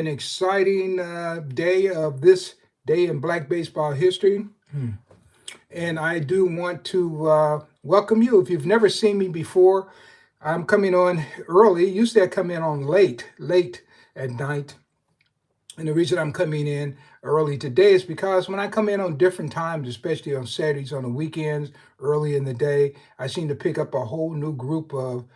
An exciting day of this day in Black baseball history. And I do want to welcome you. If you've never seen me before, I'm coming on early. Usually I come in on late at night. And the reason I'm coming in early today is because when I come in on different times, especially on Saturdays, on the weekends, early in the day, I seem to pick up a whole new group of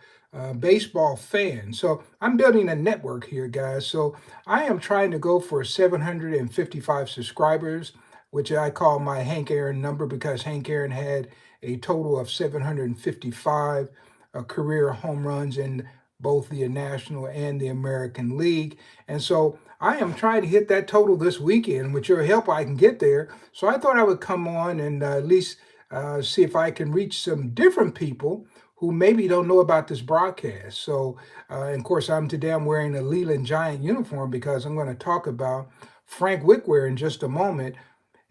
baseball fans. So I'm building a network here, guys. So I am trying to go for 755 subscribers, which I call my Hank Aaron number because Hank Aaron had a total of 755 career home runs in both the National and the American League. And so I am trying to hit that total this weekend. With your help, I can get there. So I thought I would come on and at least see if I can reach some different people who maybe don't know about this broadcast. So, and of course, today I'm wearing a Leland Giant uniform because I'm going to talk about Frank Wickware in just a moment.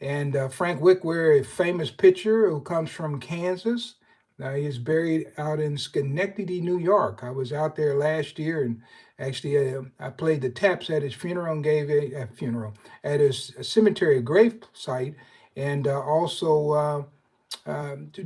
And Frank Wickware, a famous pitcher who comes from Kansas. He is buried out in Schenectady, New York. I was out there last year, and actually, I played the taps at his funeral and gave a funeral at his cemetery grave site, and also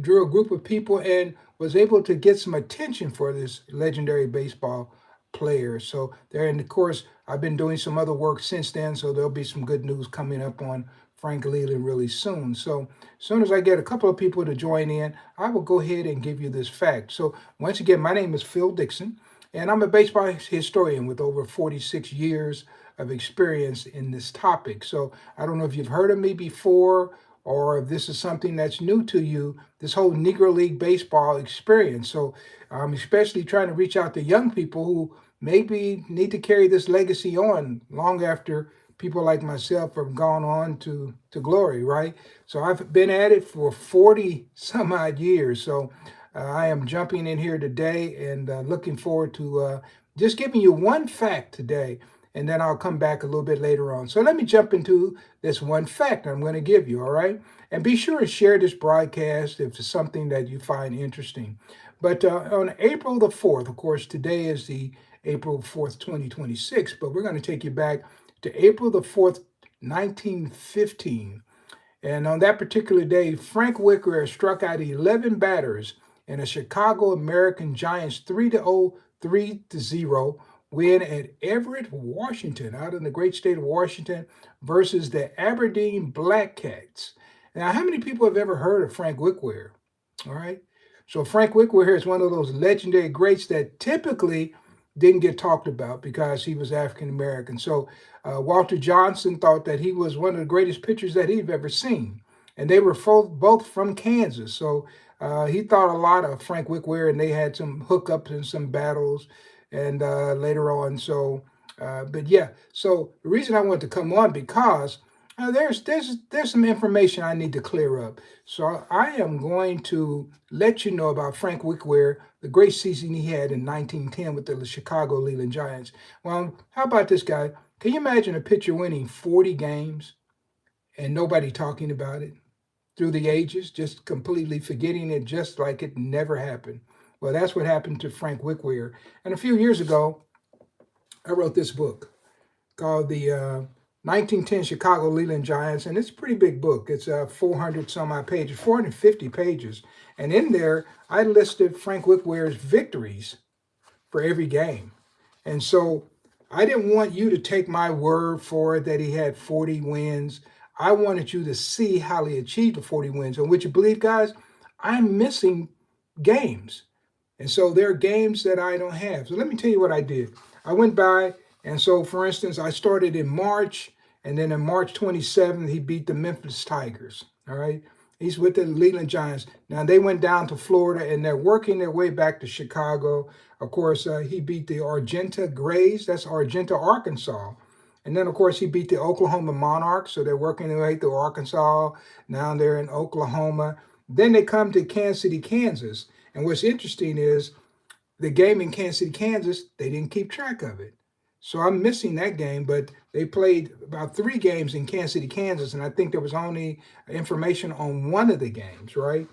drew a group of people and was able to get some attention for this legendary baseball player. So there, and of course, I've been doing some other work since then. So there'll be some good news coming up on Frank Leland really soon. So as soon as I get a couple of people to join in, I will go ahead and give you this fact. So once again, my name is Phil Dixon, and I'm a baseball historian with over 46 years of experience in this topic. So I don't know if you've heard of me before or if this is something that's new to you, this whole Negro League baseball experience. So I'm especially trying to reach out to young people who maybe need to carry this legacy on long after people like myself have gone on to glory, right? So I've been at it for 40 some odd years. So I am jumping in here today and looking forward to just giving you one fact today, and then I'll come back a little bit later on. So let me jump into this one fact I'm going to give you, all right? And be sure to share this broadcast if it's something that you find interesting. But on April the 4th, of course, today is the April 4th, 2026, but we're going to take you back to April the 4th, 1915. And on that particular day, Frank Wickware struck out 11 batters in a Chicago American Giants 3-0, 3-0 win at Everett, Washington, out in the great state of Washington, versus the Aberdeen Black Cats. Now, how many people have ever heard of Frank Wickware? All right. So Frank Wickware is one of those legendary greats that typically didn't get talked about because he was African American. So Walter Johnson thought that he was one of the greatest pitchers that he'd ever seen. And they were both from Kansas. So he thought a lot of Frank Wickware, and they had some hookups and some battles and later on. So, but yeah, so the reason I wanted to come on because there's some information I need to clear up. So I am going to let you know about Frank Wickware, the great season he had in 1910 with the Chicago Leland Giants. Well, how about this guy? Can you imagine a pitcher winning 40 games and nobody talking about it through the ages, just completely forgetting it just like it never happened? Well, that's what happened to Frank Wickware. And a few years ago, I wrote this book called the 1910 Chicago Leland Giants, and it's a pretty big book. It's 400 some odd pages, 450 pages. And in there, I listed Frank Wickware's victories for every game. And so I didn't want you to take my word for it that he had 40 wins. I wanted you to see how he achieved the 40 wins. And would you believe, guys, I'm missing games. And so there are games that I don't have. So let me tell you what I did. I went by, and so for instance, I started in March, and then in March 27th, he beat the Memphis Tigers. All right. He's with the Leland Giants. Now they went down to Florida, and they're working their way back to Chicago. Of course, he beat the Argenta Grays. That's Argenta, Arkansas. And then, of course, he beat the Oklahoma Monarchs. So they're working their way through Arkansas. Now they're in Oklahoma. Then they come to Kansas City, Kansas. And what's interesting is the game in Kansas City, Kansas, they didn't keep track of it. So I'm missing that game, but they played about 3 games in Kansas City, Kansas, and I think there was only information on one of the games, right?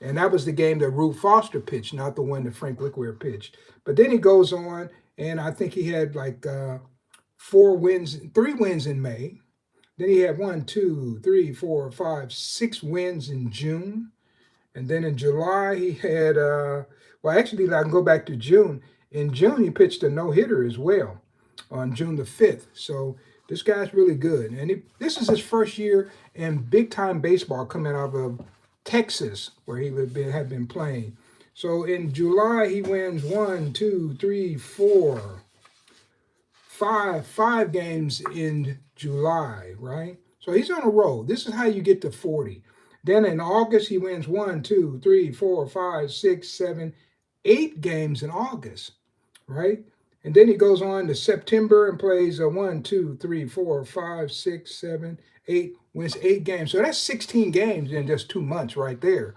And that was the game that Rube Foster pitched, not the one that Frank Wickware pitched. But then he goes on, and I think he had like 3 wins in May. Then he had 1, 2, 3, 4, 5, 6 wins in June. And then in July, he had, well, actually, I can go back to June. In June, he pitched a no-hitter as well on June the 5th. So this guy's really good. And this is his first year in big-time baseball coming out of Texas, where he had been playing. So in July, he wins 1, 2, 3, 4, 5 games in July, right? So he's on a roll. This is how you get to 40. Then in August, he wins 1, 2, 3, 4, 5, 6, 7, 8 games in August, right? And then he goes on to September and plays 1, 2, 3, 4, 5, 6, 7, 8, wins 8 games. So that's 16 games in just 2 months right there.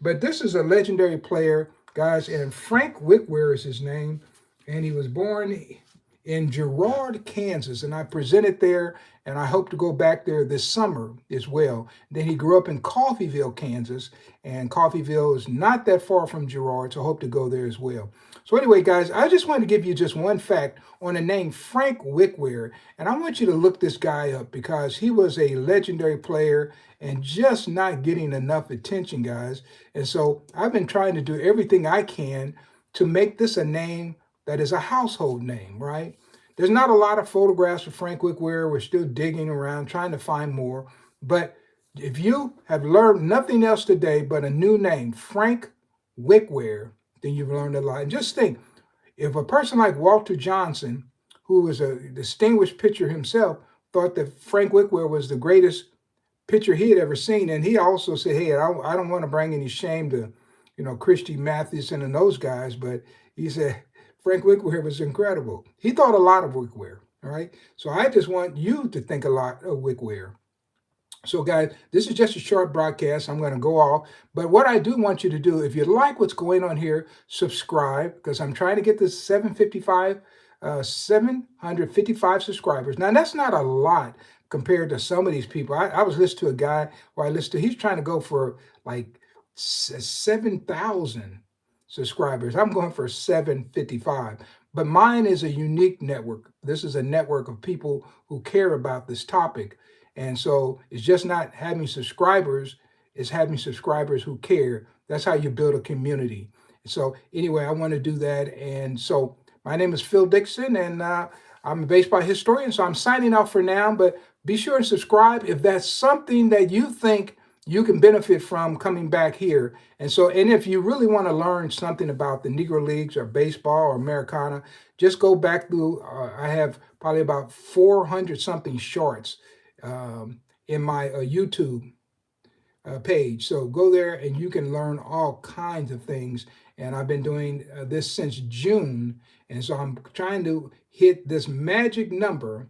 But this is a legendary player, guys, and Frank Wickware is his name. And he was born in Girard, Kansas, and I presented there, and I hope to go back there this summer as well. Then he grew up in Coffeyville, Kansas, and Coffeyville is not that far from Girard, so I hope to go there as well. So anyway, guys, I just wanted to give you just one fact on the name Frank Wickware, and I want you to look this guy up because he was a legendary player and just not getting enough attention, guys. And so I've been trying to do everything I can to make this a name that is a household name, right? There's not a lot of photographs of Frank Wickware. We're still digging around, trying to find more. But if you have learned nothing else today but a new name, Frank Wickware, then you've learned a lot. And just think, if a person like Walter Johnson, who was a distinguished pitcher himself, thought that Frank Wickware was the greatest pitcher he had ever seen, and he also said, hey, I don't want to bring any shame to, Christy Mathewson and those guys, but he said, Frank Wickware was incredible. He thought a lot of Wickware, all right? So I just want you to think a lot of Wickware. So guys, this is just a short broadcast. I'm going to go off. But what I do want you to do, if you like what's going on here, subscribe, because I'm trying to get this 755 subscribers. Now, that's not a lot compared to some of these people. I was listening to a guy who I listened to. He's trying to go for like 7,000 subscribers. I'm going for 755. But mine is a unique network. This is a network of people who care about this topic. And so it's just not having subscribers, it's having subscribers who care. That's how you build a community. So anyway, I want to do that. And so my name is Phil Dixon, and I'm a baseball historian. So I'm signing off for now, but be sure to subscribe if that's something that you think you can benefit from coming back here. And if you really want to learn something about the Negro Leagues or baseball or Americana, just go back through, I have probably about 400 something shorts in my YouTube page. So go there and you can learn all kinds of things. And I've been doing this since June. And so I'm trying to hit this magic number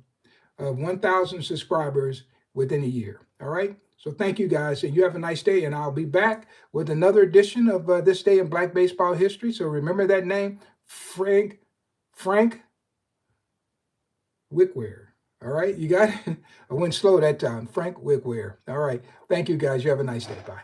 of 1,000 subscribers within a year. All right. So thank you guys, and you have a nice day, and I'll be back with another edition of This Day in Black Baseball History. So remember that name, Frank Wickware. All right, you got it? I went slow that time. Frank Wickware. All right, thank you guys. You have a nice day. Bye.